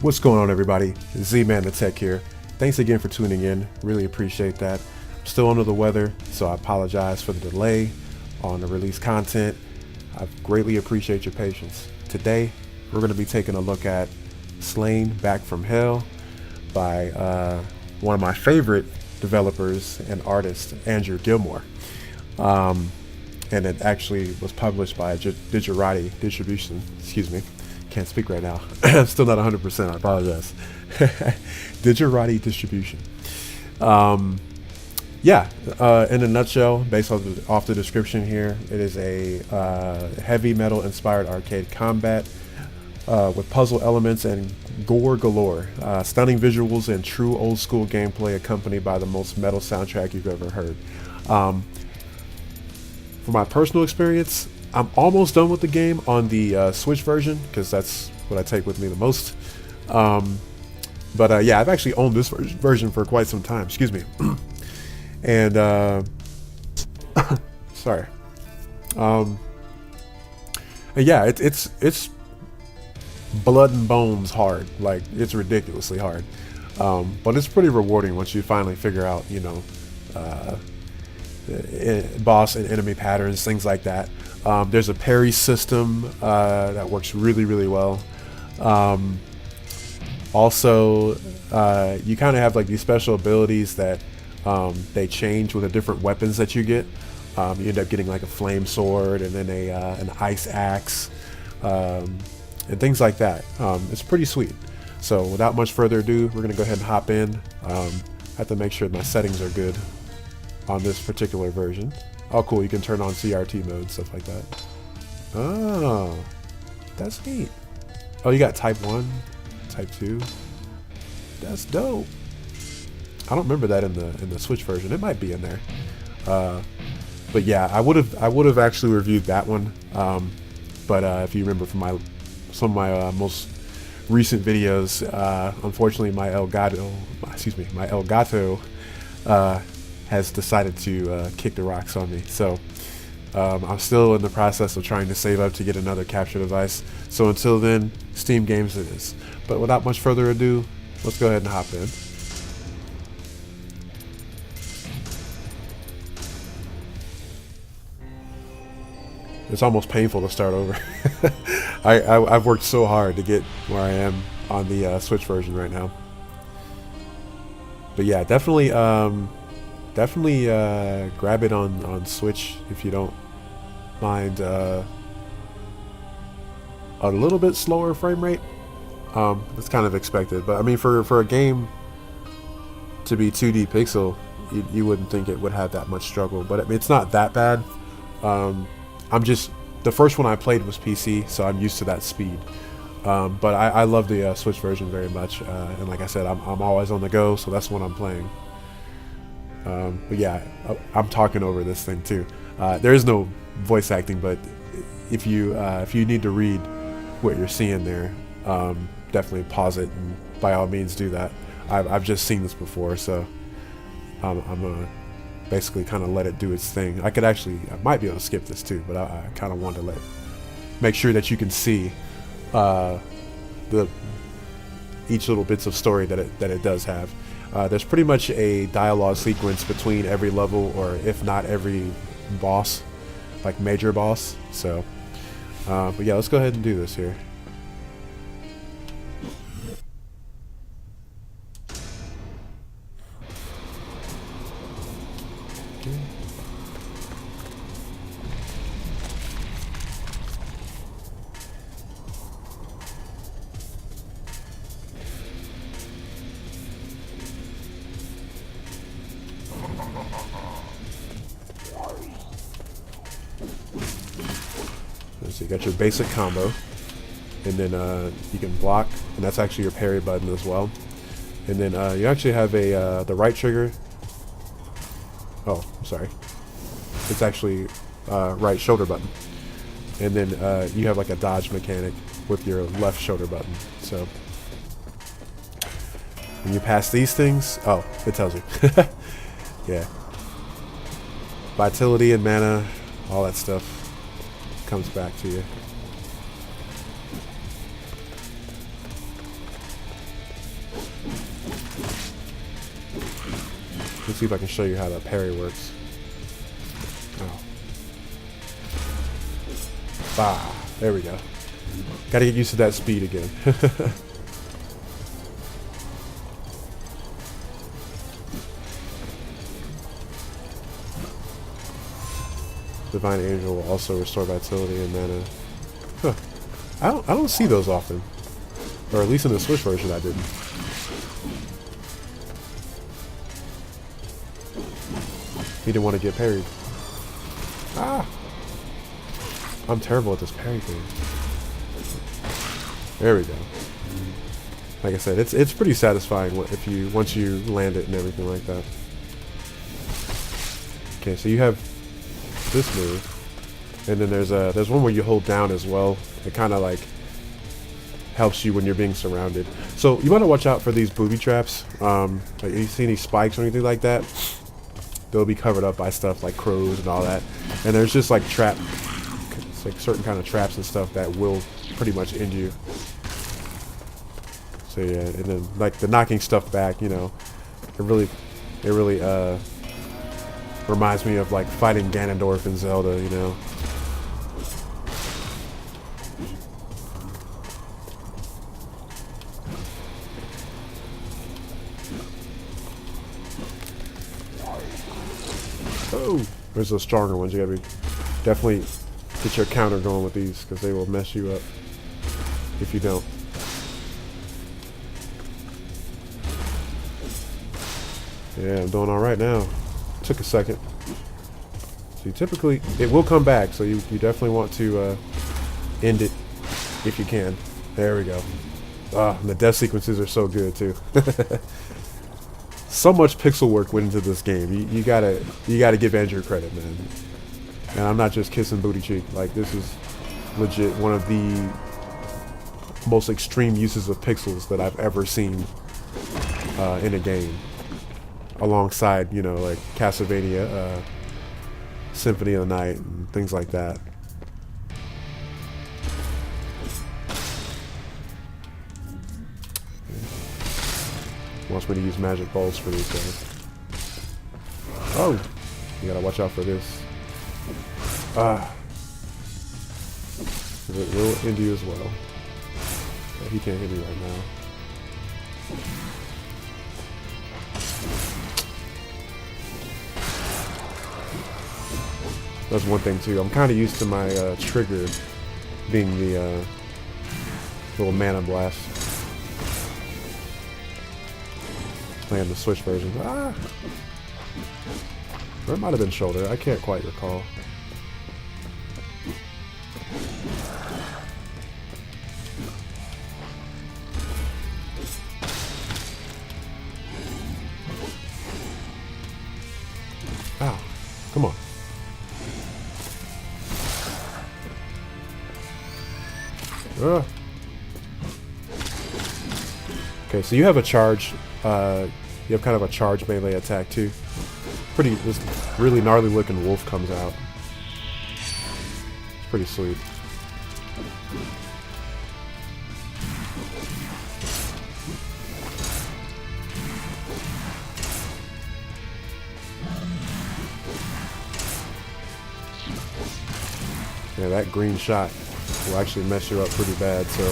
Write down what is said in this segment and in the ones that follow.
What's going on, everybody? ZmanTheTech here. Thanks again for tuning in. Really appreciate that. I'm still under the weather, so I apologize for the delay on the release content. I greatly appreciate your patience. Today, we're going to be taking a look at Slain Back from Hell by one of my favorite developers and artists, Andrew Gilmore. And it actually was published by Digerati Distribution. Excuse me. Can't speak right now. I'm still not 100%. I apologize. Digerati Distribution. In a nutshell, based off the description here, it is a heavy metal inspired arcade combat with puzzle elements and gore galore. Stunning visuals and true old school gameplay accompanied by the most metal soundtrack you've ever heard. For my personal experience, I'm almost done with the game on the Switch version, because that's what I take with me the most. Yeah, I've actually owned this version for quite some time. Excuse me. And sorry. And yeah, it's blood and bones hard. Like, it's ridiculously hard. But it's pretty rewarding once you finally figure out, you know, boss and enemy patterns, things like that. There's a parry system that works really, really well. Also, you kind of have like these special abilities that they change with the different weapons that you get. You end up getting like a flame sword and then an ice axe and things like that. It's pretty sweet. So without much further ado, we're gonna go ahead and hop in. I have to make sure my settings are good on this particular version. Oh, cool, you can turn on CRT mode, stuff like that. Oh, that's neat. Oh, you got type 1, type 2. That's dope. I don't remember that in the Switch version. It might be in there. But yeah, I would have actually reviewed that one. If you remember from some of my most recent videos, unfortunately my Elgato has decided to kick the rocks on me. So I'm still in the process of trying to save up to get another capture device. So until then, Steam games it is. But without much further ado, let's go ahead and hop in. It's almost painful to start over. I've worked so hard to get where I am on the Switch version right now. But yeah, definitely grab it on Switch if you don't mind a little bit slower frame rate. That's kind of expected, but I mean, for a game to be 2D pixel, you wouldn't think it would have that much struggle, but I mean, it's not that bad. The first one I played was PC, so I'm used to that speed. But I love the Switch version very much, and like I said, I'm always on the go, so that's what I'm playing. But yeah, I'm talking over this thing too. There is no voice acting, but if you need to read what you're seeing there, definitely pause it and by all means do that. I've just seen this before, so I'm gonna basically kind of let it do its thing. I might be able to skip this too, but I kind of want to make sure that you can see each little bits of story that it does have. There's pretty much a dialogue sequence between every level, or if not every boss, like major boss. So, but yeah, let's go ahead and do this here. Okay. So you got your basic combo, and then you can block, and that's actually your parry button as well. And then you actually have the right trigger. Oh, I'm sorry. It's actually right shoulder button. And then you have like a dodge mechanic with your left shoulder button. So when you pass these things, oh, it tells you. Yeah. Vitality and mana, all that stuff comes back to you. Let's see if I can show you how the parry works. Oh. Ah, there we go. Gotta get used to that speed again. Divine Angel will also restore vitality and mana. Huh. I don't see those often. Or at least in the Switch version I didn't. He didn't want to get parried. Ah! I'm terrible at this parry thing. There we go. Like I said, it's pretty satisfying once you land it and everything like that. Okay, so you have this move, and then there's one where you hold down as well. It kind of like helps you when you're being surrounded. So you want to watch out for these booby traps. Like you see any spikes or anything like that, they'll be covered up by stuff like crows and all that. And there's just like it's like certain kind of traps and stuff that will pretty much end you. So yeah, and then like the knocking stuff back, you know, it really reminds me of like fighting Ganondorf in Zelda, you know. Oh, there's those stronger ones. You gotta definitely get your counter going with these because they will mess you up if you don't. Yeah, I'm doing all right now. Took a second. So typically, it will come back, so you definitely want to end it if you can. There we go. Ah, and the death sequences are so good too. So much pixel work went into this game. You gotta give Andrew credit, man. And I'm not just kissing booty cheek. Like, this is legit one of the most extreme uses of pixels that I've ever seen in a game. Alongside, you know, like Castlevania, Symphony of the Night, and things like that. Wants me to use magic balls for these guys. Oh! You gotta watch out for this. It will end you as well. But he can't hit me right now. That's one thing too. I'm kind of used to my trigger being the little mana blast. Playing the Switch version. Ah! Or it might have been shoulder. I can't quite recall. Ow. Come on. Okay, so you have a charge. You have kind of a charge melee attack too. This really gnarly looking wolf comes out. It's pretty sweet. Yeah, that green shot will actually mess you up pretty bad, so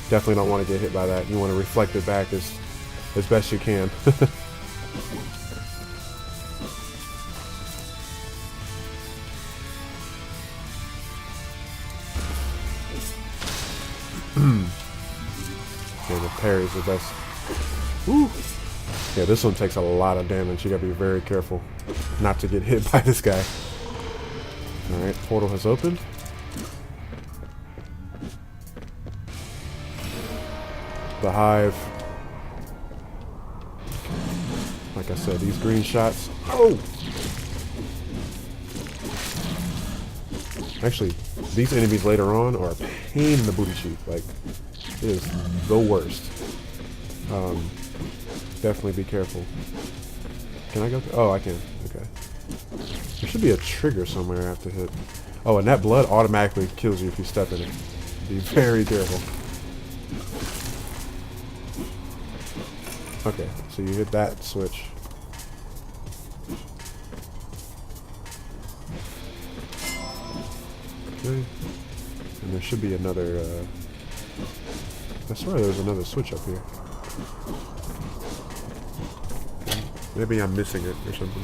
definitely don't want to get hit by that. You want to reflect it back as best you can. Yeah, the parry's the best. Woo. Yeah, this one takes a lot of damage. You gotta be very careful not to get hit by this guy. Alright, portal has opened. The hive. Like I said, these green shots. Oh! Actually, these enemies later on are a pain in the booty cheek. Like, it is the worst. Definitely be careful. Can I go through? Oh, I can. Okay. There should be a trigger somewhere I have to hit. Oh, and that blood automatically kills you if you step in it. Be very careful. Okay, so you hit that switch. Okay. And there should be another, I swear there's another switch up here. Maybe I'm missing it or something.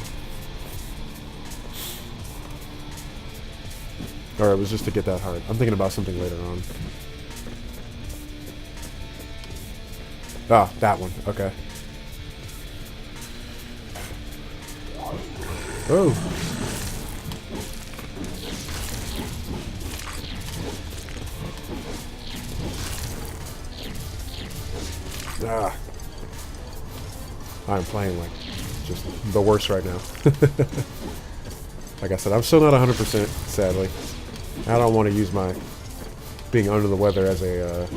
Or it was just to get that heart. I'm thinking about something later on. Ah, that one. Okay. Oh. Ah. I'm playing like just the worst right now. Like I said, I'm still not 100%, sadly. I don't want to use my being under the weather as a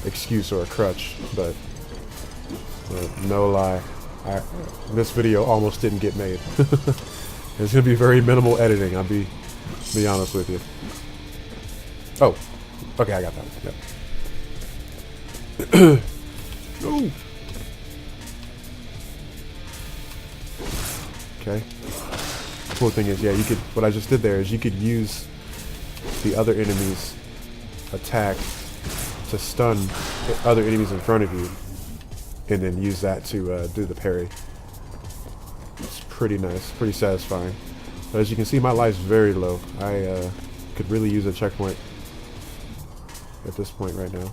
excuse or a crutch, but no lie, this video almost didn't get made. It's gonna be very minimal editing. I'll be honest with you. Oh, okay, I got that one. Yep. Oh. Okay. Cool thing is, yeah, you could. What I just did there is you could use the other enemy's attack to stun other enemies in front of you, and then use that to do the parry. It's pretty nice, pretty satisfying. But as you can see, my life's very low. I could really use a checkpoint at this point right now.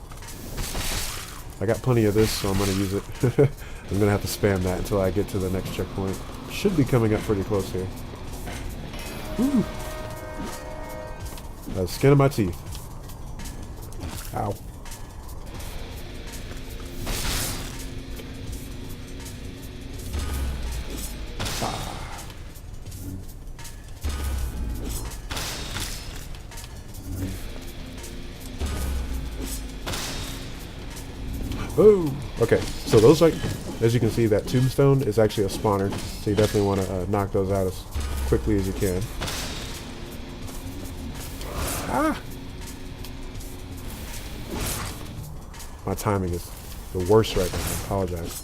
I got plenty of this, so I'm going to use it. I'm going to have to spam that until I get to the next checkpoint. Should be coming up pretty close here. Woo! The skin of my teeth. Ow. Oh, okay. So those, like, as you can see, that tombstone is actually a spawner. So you definitely want to knock those out as quickly as you can. Ah! My timing is the worst right now. I apologize.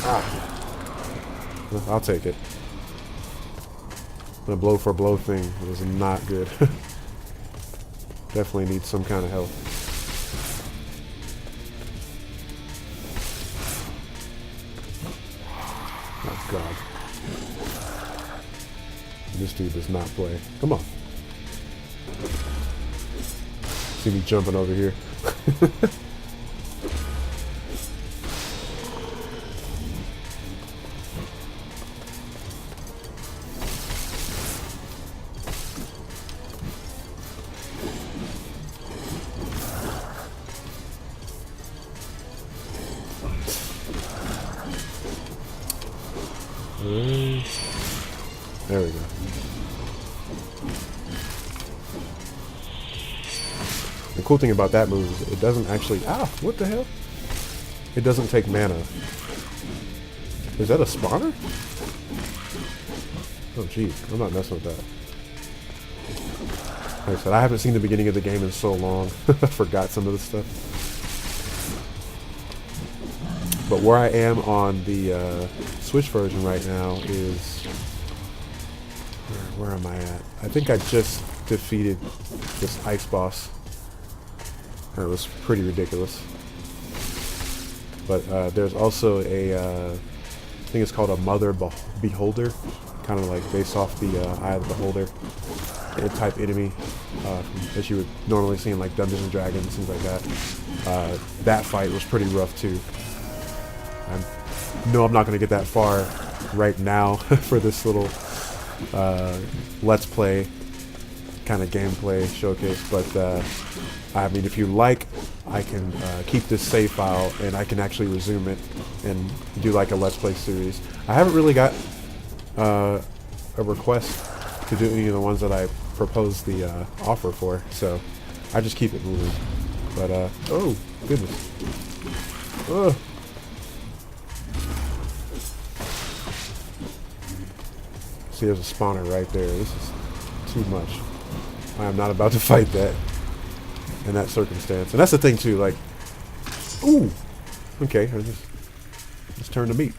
Ah. Well, I'll take it. The blow for blow thing was not good. Definitely need some kind of help. Oh god. This dude does not play. Come on. See me jumping over here. There we go. The cool thing about that move is it doesn't actually... Ah! What the hell? It doesn't take mana. Is that a spawner? Oh jeez, I'm not messing with that. Like I said, I haven't seen the beginning of the game in so long. I forgot some of the stuff. But where I am on the Switch version right now is... Where am I at? I think I just defeated this ice boss. It was pretty ridiculous. But there's also a... I think it's called a Mother Beholder. Kind of like based off the Eye of the Beholder type enemy that you would normally see in like Dungeons and Dragons, things like that. That fight was pretty rough too. I know I'm not going to get that far right now for this little let's play kind of gameplay showcase, but I mean, if you like, I can keep this save file and I can actually resume it and do like a let's play series. I haven't really got a request to do any of the ones that I proposed the offer for, so I just keep it moving. But oh goodness. Ugh. See, there's a spawner right there. This is too much. I am not about to fight that. in that circumstance. And that's the thing too, like, ooh, okay, let's turn to meat.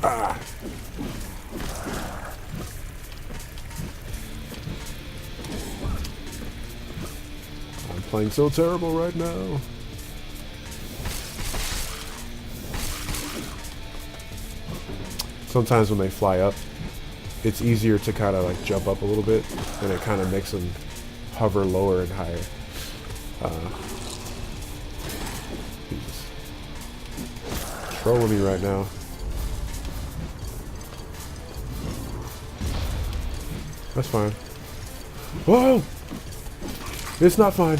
Ah. I'm playing so terrible right now. Sometimes when they fly up, it's easier to kind of like jump up a little bit, and it kind of makes them hover lower and higher. He's trolling me right now. That's fine. Whoa! It's not fine.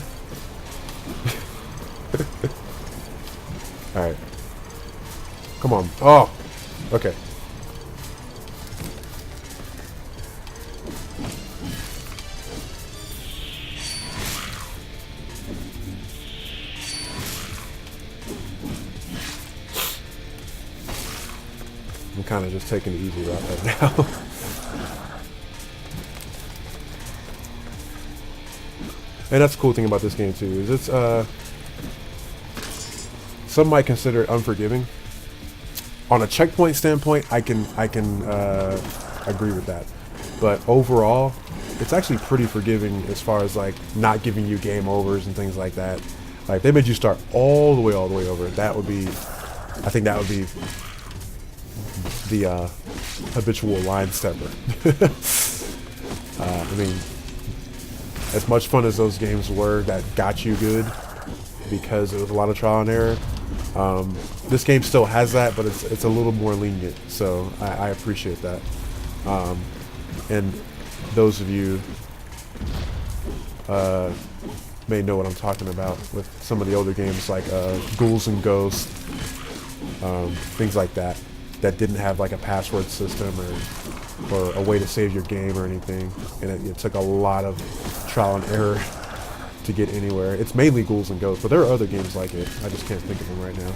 Alright. Come on. Oh! Okay. I'm kind of just taking the easy route right now. And that's the cool thing about this game too, is it's some might consider it unforgiving. On a checkpoint standpoint, I can agree with that. But overall, it's actually pretty forgiving as far as like not giving you game overs and things like that. Like they made you start all the way over. That would be, I think that would be the habitual line stepper. I mean, as much fun as those games were that got you good because it was a lot of trial and error, this game still has that, but it's a little more lenient, so I appreciate that. And those of you may know what I'm talking about with some of the older games like Ghouls and Ghosts, things like that didn't have like a password system or a way to save your game or anything, and it took a lot of trial and error to get anywhere. It's mainly Ghouls and Ghosts, but there are other games like it. I just can't think of them right now.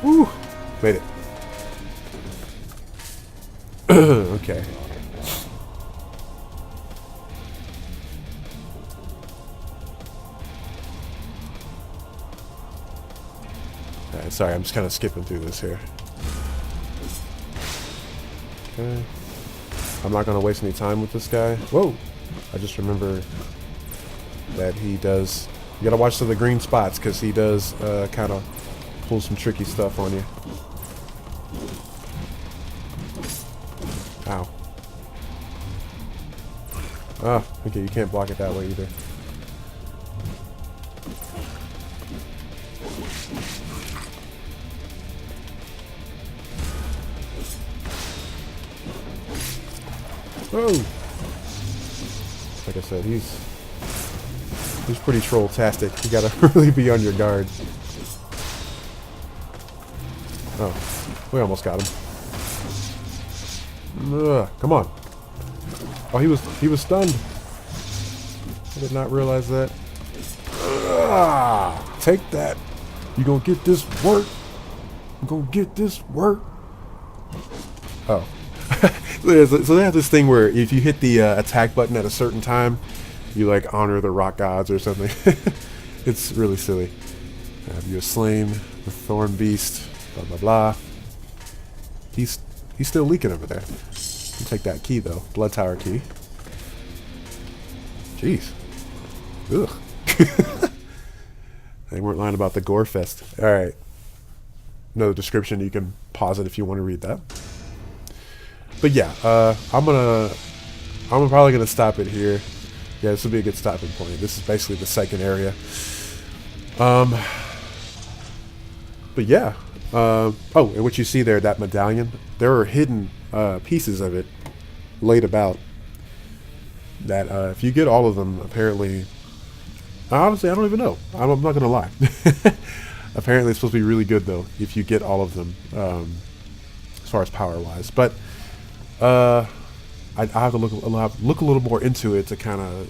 Woo! Made it. Okay. Alright, sorry, I'm just kind of skipping through this here. Okay. I'm not going to waste any time with this guy. Whoa! I just remember that he does... You gotta watch the green spots, because he does kind of pull some tricky stuff on you. Ow. Ah, okay, you can't block it that way either. Oh! Like I said, he's pretty troll-tastic. You gotta really be on your guard. Oh, we almost got him. Come on. Oh, he was stunned. I did not realize that. Take that. You gonna get this work. You gonna get this work. Oh. So they have this thing where if you hit the attack button at a certain time, you like honor the rock gods or something. It's really silly. Have you slain the thorn beast? Blah blah blah. He's still leaking over there. You take that key though, blood tower key. Jeez. Ugh. They weren't lying about the gore fest. All right. No description. You can pause it if you want to read that. But yeah, I'm probably gonna stop it here. Yeah, this will be a good stopping point. This is basically the second area. But yeah. Oh, and what you see there, that medallion, there are hidden pieces of it laid about. That if you get all of them, apparently, honestly, I don't even know. I'm not gonna lie. Apparently, it's supposed to be really good though if you get all of them, as far as power wise. But I I have to look a little more into it to kind of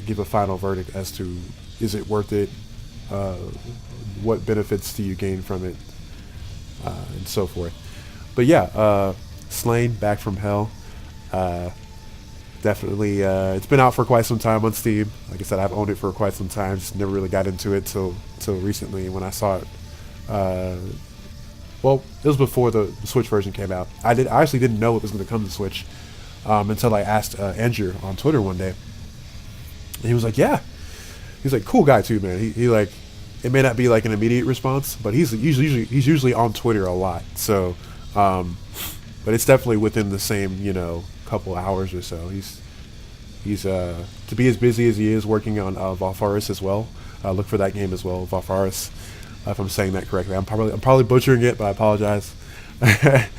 give a final verdict as to is it worth it, uh, what benefits do you gain from it, and so forth. But yeah, Slain Back from Hell. Uh, Definitely, it's been out for quite some time on Steam. Like I said, I've owned it for quite some time. Just never really got into it till recently when I saw it. Well, it was before the Switch version came out. I actually didn't know it was going to come to Switch until I asked Andrew on Twitter one day, and he was like, "Yeah." He's like, "Cool guy too, man." He like, it may not be like an immediate response, but he's usually on Twitter a lot. So, but it's definitely within the same couple hours or so. He's to be as busy as he is working on Valfaris as well. Look for that game as well, Valfaris. If I'm saying that correctly, I'm probably butchering it, but I apologize. But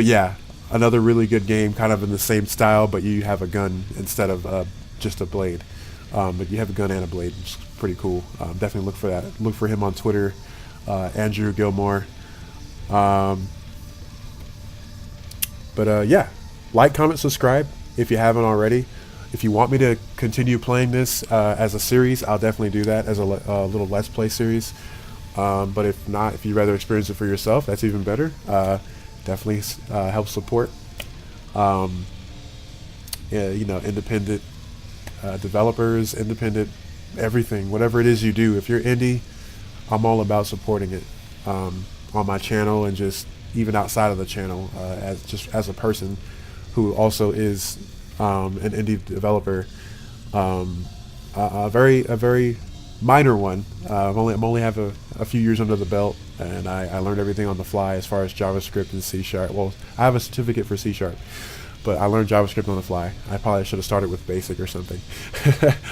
yeah, another really good game, kind of in the same style, but you have a gun instead of just a blade. But you have a gun and a blade, which is pretty cool. Definitely look for that. Look for him on Twitter, Andrew Gilmore. But yeah, like, comment, subscribe if you haven't already. If you want me to continue playing this as a series, I'll definitely do that as a little Let's Play series. But if not, if you'd rather experience it for yourself, that's even better. Definitely help support. Yeah, independent developers, independent everything, whatever it is you do. If you're indie, I'm all about supporting it on my channel and just even outside of the channel, as a person who also is an indie developer, a very minor one. I'm only have a few years under the belt, and I learned everything on the fly as far as JavaScript and C#. Well, I have a certificate for C#, but I learned JavaScript on the fly. I probably should have started with Basic or something,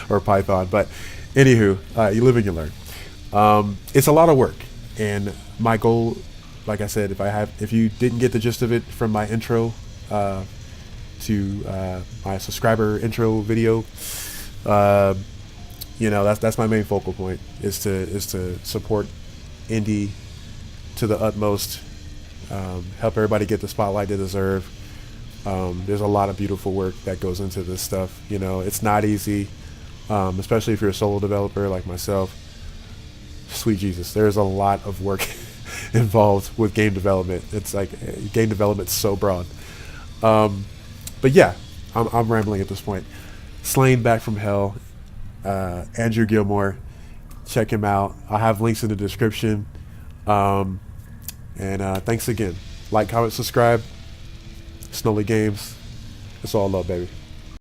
or Python. But anywho, you live and you learn. It's a lot of work, and my goal, like I said, if you didn't get the gist of it from my intro to my subscriber intro video, that's my main focal point, is to support indie to the utmost, help everybody get the spotlight they deserve. There's a lot of beautiful work that goes into this stuff. It's not easy, especially if you're a solo developer like myself. Sweet Jesus, there's a lot of work involved with game development. It's like game development's so broad. But yeah, I'm rambling at this point. Slain Back from Hell, Andrew Gilmore, check him out. I'll have links in the description. And thanks again. Like, comment, subscribe. Snoley Games. It's all love, baby.